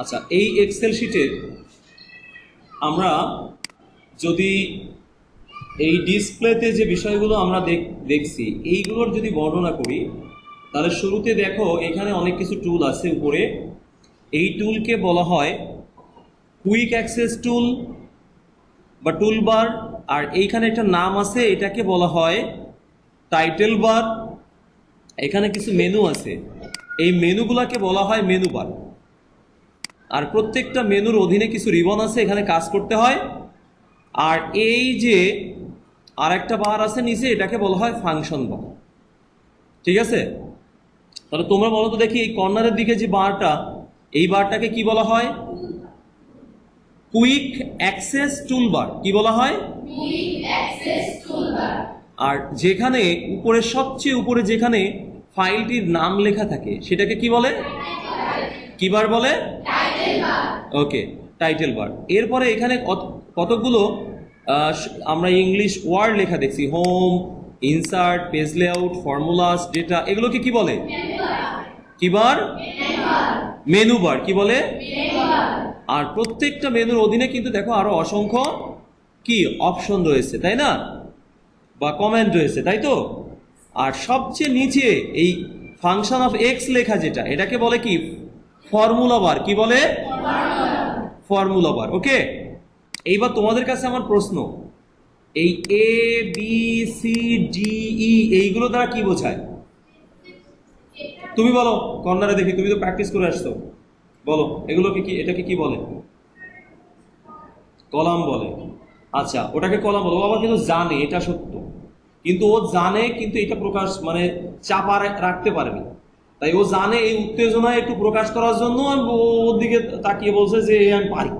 আচ্ছা, এই এক্সেল শিটের আমরা যদি এই ডিসপ্লেতে যে বিষয়গুলো আমরা দেখছি এইগুলোর যদি বর্ণনা করি, তাহলে শুরুতে দেখো এখানে অনেক কিছু টুল আছে উপরে। এই টুলকে বলা হয় কুইক অ্যাক্সেস টুল বা টুল বার, আর এইখানে একটা নাম আছে, এটাকে বলা হয় টাইটেল বার। এখানে কিছু মেনু আছে, এই মেনুগুলোকে বলা হয় মেনু বার। আর প্রত্যেকটা মেনুর অধীনে কিছু রিবন আছে, এখানে কাজ করতে হয়। আর এই যে আর একটা বার আছে নিচে, এটাকে বলা হয় ফাংশন বার। ঠিক আছে, তাহলে তোমরা বলো তো দেখি, এই কর্নারের দিকে যে বারটা, এই বারটাকে কি বলা হয়? Quick access toolbar. কি বলা হয়? Quick access toolbar. আর যেখানে উপরে সবচেয়ে উপরে যেখানে ফাইলটির নাম লেখা থাকে সেটাকে কি বলে? কি বার বলে? Title bar. Okay, title bar. এরপরে এখানে কতগুলো আমরা ইংলিশ ওয়ার্ড লেখা দেখছি, home, insert, page layout, formulas, data, এগুলোকে কি বলে? কি বার? Menu bar. কি বলে? আর প্রত্যেকটা মেনুর অধীনে কিন্তু দেখো আরো অসংখ্য কি অপশন রয়েছে, তাই না? বা কমেন্ট রয়েছে, তাই তো? আর সবচেয়ে নিচে এই ফাংশন অফ এক্স লেখা যেটা, এটাকে বলে কি? ফর্মুলা বার। কি বলে? ফর্মুলা বার। ওকে, এইবার তোমাদের কাছে আমার প্রশ্ন, এই A B C D E এইগুলো দ্বারা কি বোঝায়? তুমি বলো, কর্নারে দেখি, তুমি তো প্র্যাকটিস করে আসছো, বলো এগুলোকে কি, এটাকে কি বলে? কলাম বলে। আচ্ছা, ওটাকে কলাম বলো। ও আবার কিন্তু জানে, এটা সত্য, কিন্তু ও জানে কিন্তু এটা প্রকাশ মানে চাপা রাখতে পারেনি। তাই ও জানে এই উত্তেজনায় একটু প্রকাশ করার জন্য ওর দিকে তাকিয়ে বলছে যে আমি পারি।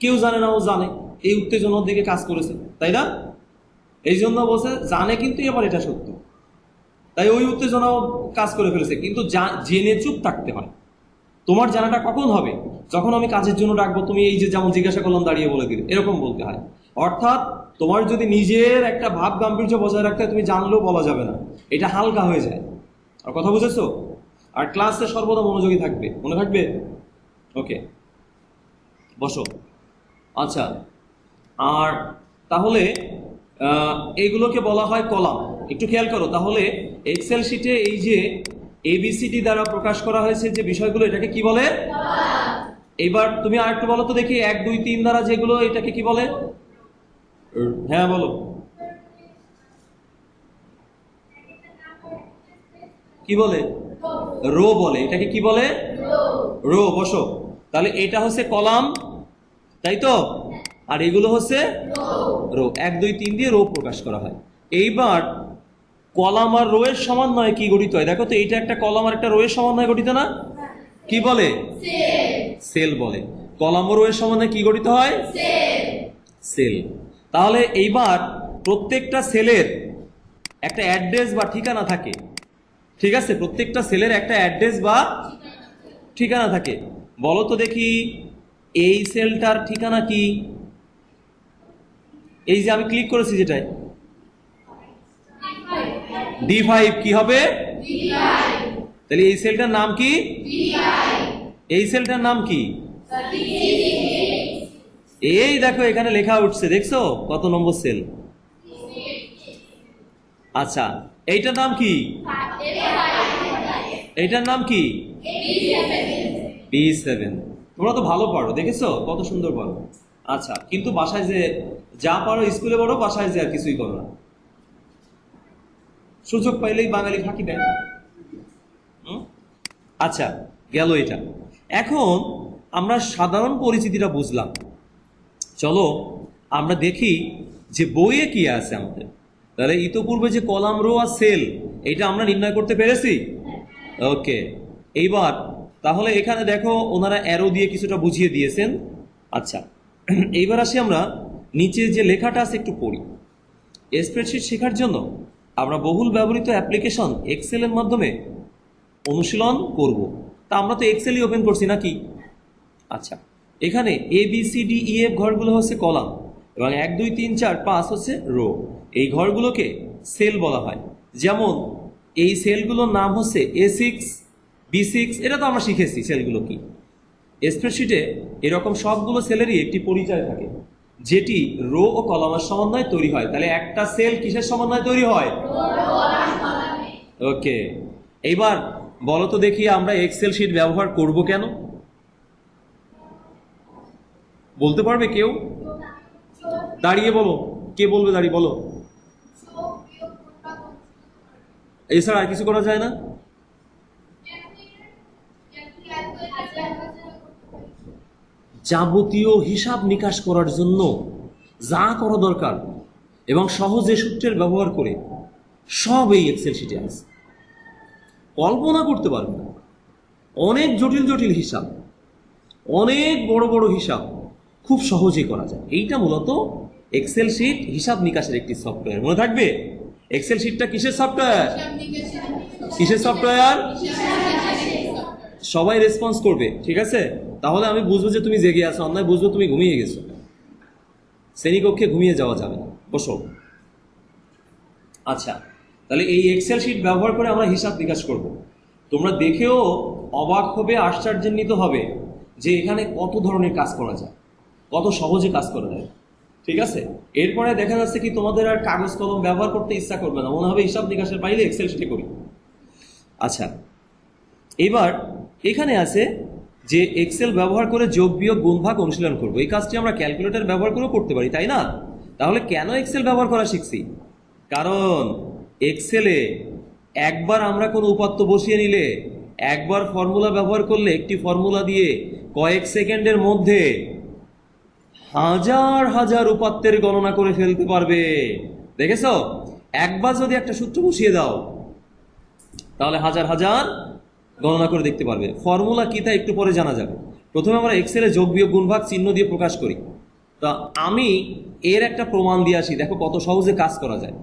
কেউ জানে না ও জানে, এই উত্তেজনার দিকে কাজ করেছে, তাই না? এই জন্য বলছে জানে কিন্তু এবার এটা সত্য, তাই ওই উত্তেজনাও কাজ করে ফেলেছে। কিন্তু জেনে চুপ থাকতে হয়। তোমার জানাটা কখন হবে? যখন আমি কাজের জন্য ডাকবো, তুমি এই যে যেমন জিজ্ঞাসা করলাম দাঁড়িয়ে বলে দিলে, এরকম বলতে হয়। অর্থাৎ তোমার যদি নিজের একটা ভাব গাম্ভীর্য বজায় রাখতে হয়, তুমি জানলেও বলা যাবে না, এটা হালকা হয়ে যায়। আর কথা বুঝেছো? আর ক্লাসে সর্বদা মনোযোগী থাকবে, মনে থাকবে। ওকে, বসো। আচ্ছা, আর তাহলে এইগুলোকে বলা হয় কলাম। একটু খেয়াল করো তাহলে, এক্সেল শিটে এই যে এবিসিডি দ্বারা প্রকাশ করা হয়েছে যে বিষয়গুলো, এটাকে কি বলে? এবার তুমি আর একটু বলো তো দেখি, 1 2 3 দ্বারা যেগুলো, এটাকে কি বলে? হ্যাঁ বলো, কি বলে? রো বলে। এটাকে কি বলে? রো। বসো, তাহলে এটা হচ্ছে কলাম, তাই তো? আর এগুলো হচ্ছে রো। 1 2 3 দিয়ে রো প্রকাশ করা হয়। এইবার কলাম আর রো এর সমন্বয়ে কি গঠিত হয়? দেখো তো, এটা একটা কলাম আর একটা রো এর সমন্বয়ে গঠিত না? কি বলে? সেল বলে। কলাম ও রো এর সমন্বয়ে কি গঠিত হয়? সেল। তাহলে এইবার প্রত্যেকটা সেলের একটা অ্যাড্রেস বা ঠিকানা থাকে, ঠিক আছে? প্রত্যেকটা সেলের একটা অ্যাড্রেস বা ঠিকানা থাকে। বলো তো দেখি, এই সেলটার ঠিকানা কি? এই যে আমি ক্লিক করেছি যেটায়, D5। কি হবে? তাহলে এই সেলটার নাম কি? এই সেলটার নাম কি? এই দেখো এখানে লেখা উঠছে, দেখছো কত নম্বর সেল? আচ্ছা, এইটার নাম কি? এইটার নাম কি? B7। তোমরা তো ভালো পারো, দেখেছো কত সুন্দর পারো। আচ্ছা, কিন্তু বাসায় যে যা পারো স্কুলে পড়ো, বাসায় যে আর কিছুই করো না। সুযোগ পাইলেই বাঙালি ফাঁকি দেয়। আচ্ছা, গেল এটা। এখন আমরা সাধারণ পরিচিতিটা বুঝলাম, চলো আমরা দেখি যে বইয়ে কি আছে আমাদের। তাহলে ইতোপূর্বে যে কলাম, রো আর সেল, এটা আমরা নির্ণয় করতে পেরেছি। ওকে, এইবার তাহলে এখানে দেখো ওনারা অ্যারো দিয়ে কিছুটা বুঝিয়ে দিয়েছেন। আচ্ছা, এইবার আসি আমরা নিচে যে লেখাটা আছে একটু পড়ি। স্প্রেডশিট শেখার জন্য আমরা বহুল ব্যবহৃত অ্যাপ্লিকেশন এক্সেলের মাধ্যমে অনুশীলন করব। তা আমরা তো এক্সেলই ওপেন করছি নাকি? আচ্ছা, এখানে ABCDEF ঘরগুলো হচ্ছে কলাম, এবং 1 2 3 4 5 হচ্ছে রো। এই ঘরগুলোকে সেল বলা হয়। যেমন এই সেলগুলোর নাম হচ্ছে A6, B6 এটা তো আমরা শিখেছি সেলগুলো কি। স্প্রেডশিটে এরকম সবগুলো সেলেরই একটি পরিচয় থাকে যেটি রো ও কলামের সমন্বয়ে তৈরি হয়। তাহলে একটা সেল কিসের সমন্বয়ে তৈরি হয়? ওকে, এইবার বলো তো দেখি আমরা এক্সেল শিট ব্যবহার করব কেন? বলতে পারবে কেউ? দাঁড়িয়ে বলো, কে বলবে? দাঁড়িয়ে বলো। এছাড়া আর কিছু করা যায় না? যাবতীয় হিসাব নিকাশ করার জন্য যা করা দরকার এবং সহজে সূত্রের ব্যবহার করে সব এই এক্সেল শিটে আছে। কল্পনা করতে পারবে না, অনেক জটিল জটিল হিসাব, অনেক বড় বড় হিসাব খুব সহজেই করা যায়। এইটা মূলত এক্সেল শিট হিসাব নিকাশের একটি সফটওয়্যার। মনে থাকবে এক্সেল শিটটা কিসের সফটওয়্যার? কিসের সফটওয়্যার? সবাই রেসপন্স করবে, ঠিক আছে? তাহলে আমি বুঝবো যে তুমি জেগে আছো, অন্যায় বুঝবো তুমি ঘুমিয়ে গেছো। শ্রেণীকক্ষে ঘুমিয়ে যাওয়া যাবে না, বসো। আচ্ছা, তাহলে এই এক্সেল শিট ব্যবহার করে আমরা হিসাব নিকাশ করব। তোমরা দেখেও অবাক হবে, আশ্চর্যান্বিত হবে যে এখানে কত ধরনের কাজ করা যায়, কত সহজে কাজ করা যায়, ঠিক আছে? এরপরে দেখা যাচ্ছে কি তোমাদের আর কাগজ কলম ব্যবহার করতে ইচ্ছা করবে না, মনে হবে হিসাব নিকাশের বাইরে এক্সেল শিটে করি। আচ্ছা, এবার এখানে আছে যে এক্সেল ব্যবহার করে যোগ বিয়োগ গুণ ভাগ অনুশীলন করব। এই কাজটি আমরা ক্যালকুলেটর ব্যবহার করেও করতে পারি, তাই না? তাহলে কেন এক্সেল ব্যবহার করা শিখছি? কারণ এক্সেলে একবার আমরা কোনো উপাত্ত বসিয়ে নিলে, একবার ফর্মুলা ব্যবহার করলে, একটি ফর্মুলা দিয়ে কয়েক সেকেন্ডের মধ্যে হাজার হাজার উপাত্তের গণনা করে ফেলতে পারবে। দেখেছো? একবার যদি একটা সূত্র বসিয়ে দাও তাহলে হাজার হাজার গণনা করে দেখতে পারবে। ফর্মুলা কি তা একটু পরে জানা যাবে। প্রথমে আমরা এক্সেলে যোগ বিয়োগ গুণ ভাগ চিহ্ন দিয়ে প্রকাশ করি। তা আমি এর একটা প্রমাণ দিয়ে আসি, দেখো কত সহজে কাজ করা যায়।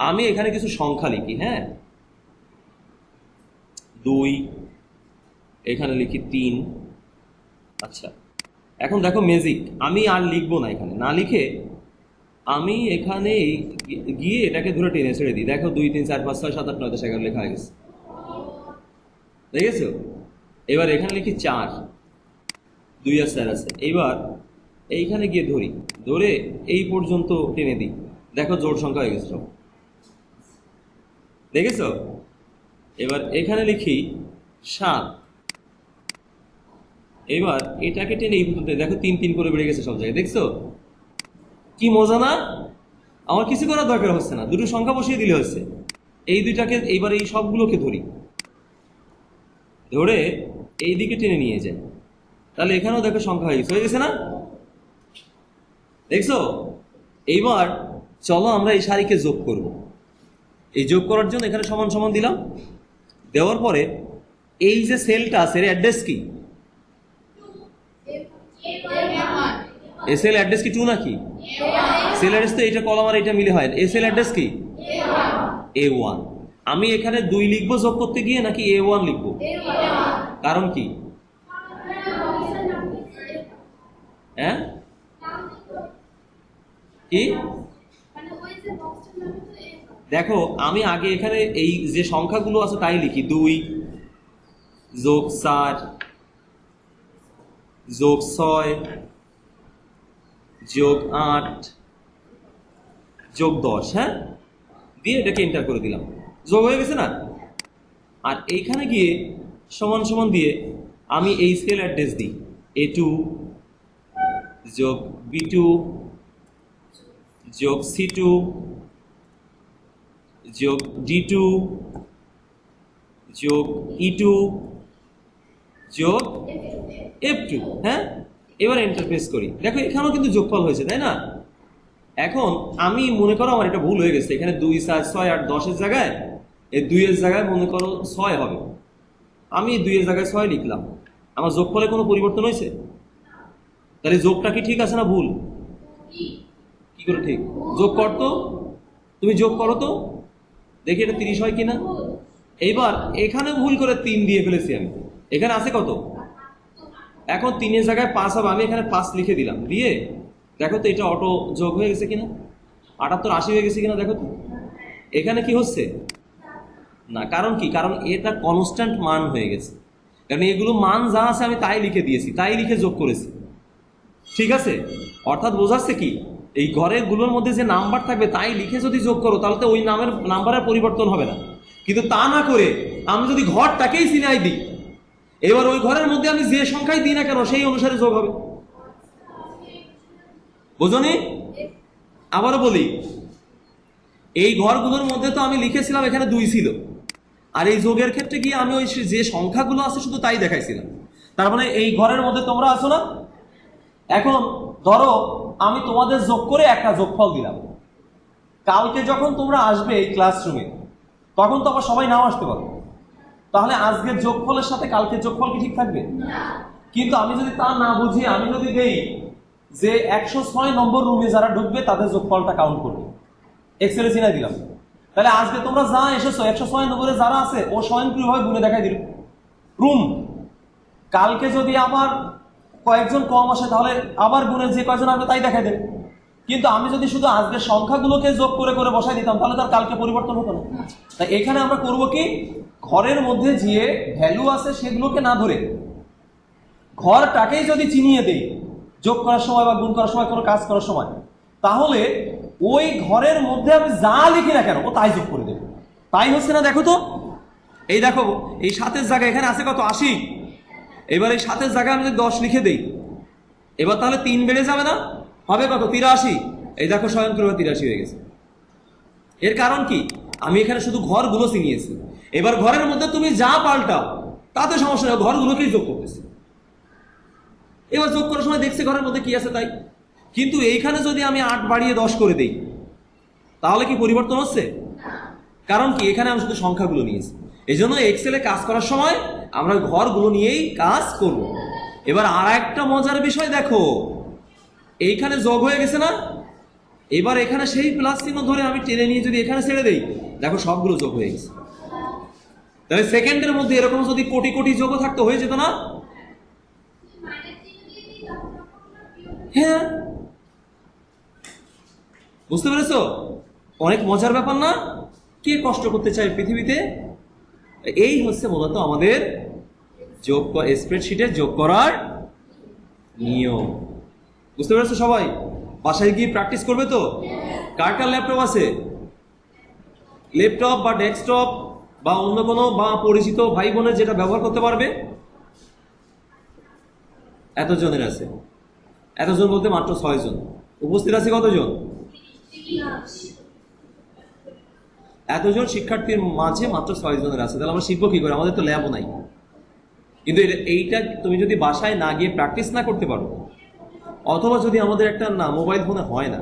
আমি এখানে কিছু সংখ্যা লিখি, হ্যাঁ, 2, এখানে লিখি 3। আচ্ছা, এখন দেখো ম্যাজিক, আমি আর লিখবো না, এখানে না লিখে আমি এখানে গিয়ে এটাকে ধরে টেনে ছেড়ে দিই। দেখো 2, 3, 4, 5, 6, 7, 8, 9, 10, 11 লেখা হয়ে গেছে, দেখেছো? এবার এখানে লিখি 4, 2 আর 4 আছে। এবার এইখানে গিয়ে ধরি, ধরে এই পর্যন্ত টেনে দিই, দেখো জোড় সংখ্যা হয়ে গেছে সব, দেখেছো? এবার এখানে লিখি 7, এবার এটাকে টেনে এই পর্যন্ত, দেখো 3 3 করে বেড়ে গেছে সব জায়গায়, দেখছো? কি মজা না? আমার কিছু করার দরকার হচ্ছে না, দুটো সংখ্যা বসিয়ে দিলে হচ্ছে। এই দুইটাকে এইবার এই সবগুলোকে ধরি, ধরে এই দিকে টেনে নিয়ে যায়, তাহলে এখানেও দেখো সংখ্যা হয়ে গেছে না? দেখছো? এইবার চলো আমরা এই সারিকে যোগ করব। এই যোগ করার জন্য এখানে সমান সমান দিলাম, দেওয়ার পরে এই যে সেলটা আছে এর অ্যাড্রেস কি? এই সেল অ্যাড্রেস কি 2 নাকি? সেল অ্যাড্রেস তো এইটা কলাম আর এটা মিলে হয়। এই সেল অ্যাড্রেস কি? A1। আমি এখানে 2 লিখবো যোগ করতে গিয়ে নাকি A1 লিখবো? কারণ কি? হ্যাঁ, কি? দেখো আমি আগে এখানে এই যে সংখ্যাগুলো আছে তাই লিখি, 2 যোগ 4 যোগ 6 যোগ 8 যোগ 10, হ্যাঁ, দিয়ে এটাকে এন্টার করে দিলাম, যোগ হয়ে গেছে না? আর এইখানে গিয়ে সমান সমান দিয়ে আমি এই সেল অ্যাড্রেস দিই, A2 যোগ B2 যোগ C2 যোগ D2 যোগ E2 যোগ F2, হ্যাঁ। এবার এন্টার প্রেস করি, দেখো এখানেও কিন্তু যোগফল হয়েছে, তাই না? এখন আমি মনে করো আমার এটা ভুল হয়ে গেছে, এখানে 2, 4, 6, 8, 10 জায়গায় এই 2 এর জায়গায় মনে করো 6 হবে, আমি 2 এর জায়গায় 6 লিখলাম, আমার যোগফলে কোনো পরিবর্তন হয়েছে? তাহলে যোগটা কি ঠিক আছে না ভুল? কি করে ঠিক? যোগ করতো, তুমি যোগ করো তো দেখি এটা 30 হয় কিনা। এইবার এখানে ভুল করে 3 দিয়ে ফেলেছি আমি, এখানে আছে কত? এখন 3 এর জায়গায় 5 হবে, আমি এখানে 5 লিখে দিলাম, দিয়ে দেখো তো এটা অটো যোগ হয়ে গেছে কিনা, 78 80 হয়ে গেছে কিনা, দেখো তো এখানে কি হচ্ছে না। কারণ কি? কারণ এটা কনস্ট্যান্ট মান হয়ে গেছে, কারণ এগুলো মান যা আছে আমি তাই লিখে দিয়েছি, তাই লিখে যোগ করেছি। ঠিক আছে, অর্থাৎ বোঝাচ্ছে কি, এই ঘরের গুলোর মধ্যে যে নাম্বার থাকবে তাই লিখে যদি যোগ করো তাহলে তো ওই নাম্বারের পরিবর্তন হবে না। কিন্তু তা না করে আমি যদি ঘরটাকেই চিনাই দিই, এবার ওই ঘরের মধ্যে আমি যে সংখ্যাই দিই না কেন সেই অনুসারে যোগ হবে। বোঝনি? আবারও বলি, এই ঘরগুলোর মধ্যে তো আমি লিখেছিলাম এখানে 2 ছিল, আর এই যোগের ক্ষেত্রে গিয়ে আমি ওই যে সংখ্যাগুলো আছে শুধু তাই দেখাইছিলাম। তার মানে এই ঘরের মধ্যে তোমরা আছো না। এখন ধরো আমি তোমাদের যোগ করে একটা যোগফল দিলাম, কালকে যখন তোমরা আসবে এই ক্লাসরুমে তখন তো আবার সবাই নাও আসতে পারো, তাহলে আজকের যোগফলের সাথে কালকের যোগফল কি ঠিক থাকবে? কিন্তু আমি যদি তা না বুঝিয়ে আমি যদি দেই যে 106 নম্বর রুমে যারা ঢুকবে তাদের যোগফলটা কাউন্ট করবে, এক্সেলে চিনাই দিলাম, তাহলে আজকে তোমরা যা এসেছো 106 নম্বরে যারা আছে ও স্বয়ংক্রিয়ভাবে গুণে দেখাই দিল রুম। কালকে যদি আবার কয়েকজন কম আসে তাহলে আবার গুণের যে কয়জন আসবে তাই দেখাই দেবে। কিন্তু আমি যদি শুধু আজকের সংখ্যাগুলোকে যোগ করে করে বসাই দিতাম তাহলে তার কালকে পরিবর্তন হতো না। তাই এখানে আমরা করব কি, ঘরের মধ্যে যে ভ্যালু আছে সেগুলোকে না ধরে ঘরটাকেই যদি চিনিয়ে দেই যোগ করার সময় বা গুণ করার সময়, কোনো কাজ করার সময়, তাহলে ওই ঘরের মধ্যে আমি যা লিখি না কেন ও তাই যোগ করে দেবো। তাই হচ্ছে না? দেখো তো, এই দেখো এই 7-এর জায়গায় এখানে আছে কত? 80। এবার এই 7-এর জায়গায় আমি যদি 10 লিখে দেই, এবার তাহলে 3 বেড়ে যাবে না? হবে কত? 83। এই দেখো স্বয়ংক্রিয়ভাবে 83 হয়ে গেছে। এর কারণ কি, আমি এখানে শুধু ঘরগুলো চিনিয়েছি। এবার ঘরের মধ্যে তুমি যা পাল্টাও তাতে সমস্যা নেই, ঘরগুলোকেই যোগ করতেছি। এবার যোগ করার সময় দেখছি ঘরের মধ্যে কি আছে তাই। কিন্তু এইখানে যদি আমি 8 বাড়িয়ে 10 করে দেই তাহলে কি পরিবর্তন হচ্ছে? কারণ কি, এখানে আমি শুধু সংখ্যাগুলো নিয়েছি। এই জন্য এক্সেলে কাজ করার সময় আমরা ঘরগুলো নিয়েই কাজ করব। এবার আর একটা মজার বিষয় দেখো, এইখানে যোগ হয়ে গেছে না, এবার এখানে সেই প্লাস চিহ্ন ধরে আমি টেনে নিয়ে যদি এখানে ছেড়ে দেই, দেখো সবগুলো যোগ হয়ে গেছে। তাহলে সেকেন্ডের মধ্যে এরকম যদি কোটি কোটি যোগও থাকতো হয়ে যেত না? হ্যাঁ, বুঝতে পেরেছো? অনেক মজার ব্যাপার না? কে কষ্ট করতে চায় পৃথিবীতে? এই হচ্ছে মূলত আমাদের যোগ, স্প্রেডশিটে যোগ করার নিয়ম। বুঝতে পেরেছো সবাই? বাসায় গিয়ে প্র্যাকটিস করবে তো? কার কার ল্যাপটপ আছে? ল্যাপটপ বা ডেস্কটপ বা অন্য কোনো বা পরিচিত ভাই বোনের যেটা ব্যবহার করতে পারবে? এতজনের আছে। এতজন বলতে মাত্র 6 জন। উপস্থিত আছে কতজন? এতজন শিক্ষার্থীর মাঝে মাত্র 6 জনের আছে। তাহলে আমরা শিখবো কি করে? আমাদের তো ল্যাবও নাই। কিন্তু এইটা তুমি যদি বাসায় না গিয়ে প্র্যাকটিস না করতে পারো, অথবা যদি আমাদের একটা না মোবাইল ফোনে হয় না,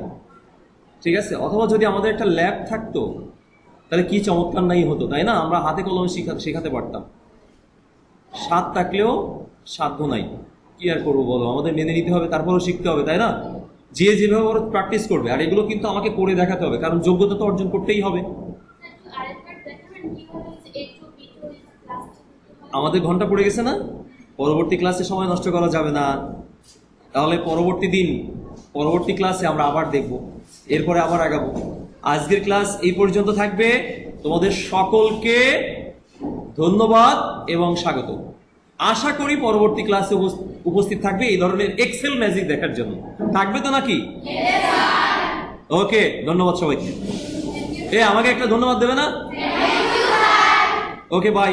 ঠিক আছে, অথবা যদি আমাদের একটা ল্যাব থাকতো তাহলে কি চমৎকার নাই হতো, তাই না? আমরা হাতে কলমে শেখাতে পারতাম। স্বাদ থাকলেও সাধ্য নাই, কি আর করবো বলো, আমাদের মেনে নিতে হবে, তারপরেও শিখতে হবে, তাই না? যে যেভাবে ওরা প্র্যাকটিস করবে, আর এগুলো কিন্তু আমাকে করে দেখাতে হবে, কারণ যোগ্যতা তো অর্জন করতেই হবে। আমাদের ঘন্টা পড়ে গেছে না, পরবর্তী ক্লাসে সময় নষ্ট করা যাবে না। তাহলে পরবর্তী ক্লাসে আমরা আবার দেখব, এরপরে আবার আগাবো। আজকের ক্লাস এই পর্যন্ত থাকবে। তোমাদের সকলকে ধন্যবাদ এবং স্বাগত। আশা করি পরবর্তী ক্লাসে উপস্থিত থাকবে এই ধরনের এক্সেল ম্যাজিক দেখার জন্য। থাকবে তো নাকি? ওকে, ধন্যবাদ সবাইকে। আমাকে একটা ধন্যবাদ দেবে না? ওকে, বাই।